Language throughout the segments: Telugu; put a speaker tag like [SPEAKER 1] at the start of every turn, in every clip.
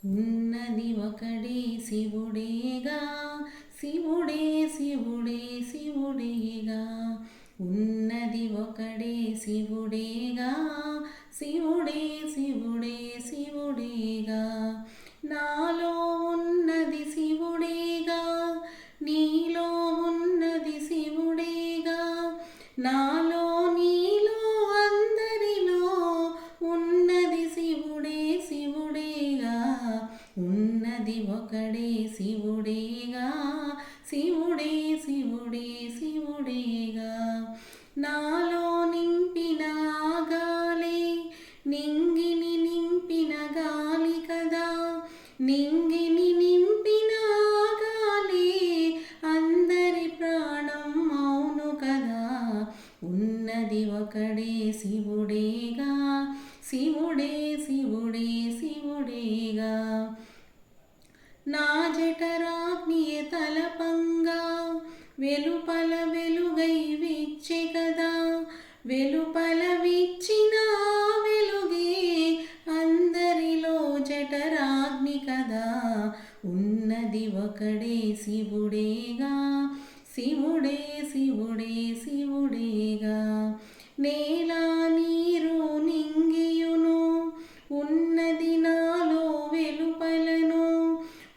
[SPEAKER 1] ఉన్నది ఒకడే శివుడేగా, శివుడే శివుడే శివుడేగా. ఉన్నది ఒకడే శివుడేగా, శివుడే శివుడే శివుడేగా. నాలో ఉన్నది శివుడేగా, నీలో ఉన్నది శివుడేగా. నాలో నీలో అందరిలో ఉన్నది శివుడే శివుడేగా. ఉన్నది ఒకడే శివుడేగా, శివుడే శివుడే శివుడేగా. నాలో నింపిన గాలే నింగిని నింపిన గాలి కదా. నింగిని నింపిన గాలే అందరి ప్రాణం అవును కదా. ఉన్నది ఒకడే శివుడేగా, శివుడే శివుడే శివుడేగా. నా జఠరాగ్నియ తలపంగా వెలుపల వెలుగై విచ్చే కదా. వెలుపల విచ్చిన వెలుగే అందరిలో జఠరాగ్ని కదా. ఉన్నది ఒకడే శివుడేగా, శివుడే శివుడే శివుడేగా. నేల నీరు నింగియును ఉన్నది నాలో వెలుపలను.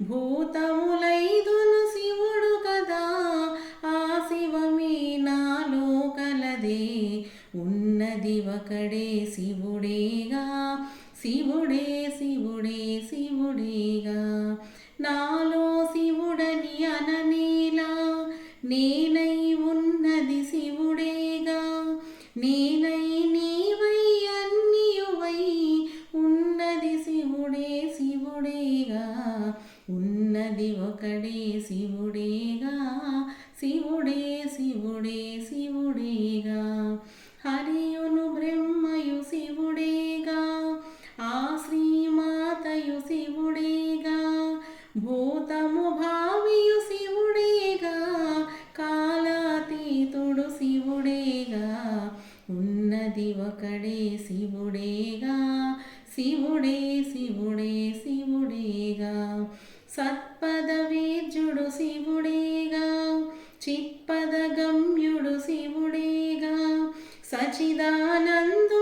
[SPEAKER 1] భూతములైదును శివుడు కదా, ఆ శివమే నాలో కలదే. ఉన్నది ఒకడే శివుడేగా, శివుడే శివుడే శివుడేగా. నాలో శివుడని అననేలా, నేనై ఉన్నది శివుడేగా. నేనై నీవై అన్నియువై ఉన్నది శివుడే శివుడేగా. ఉన్నది ఒకడే శివుడేగా, శివుడే శివుడే శివుడేగా. హరియును బ్రహ్మయు శివుడేగా, ఆ శ్రీమాతయు శివుడేగా. భూతము భావియు శివుడేగా, కాలాతీతుడు శివుడేగా. ఉన్నది ఒకడే శివుడేగా, శివుడే శివుడే శివుడేగా. సత్పద వేద్యుడు శివుడేగా, చిత్పద గమ్యుడు శివుడేగా. సచిదానందు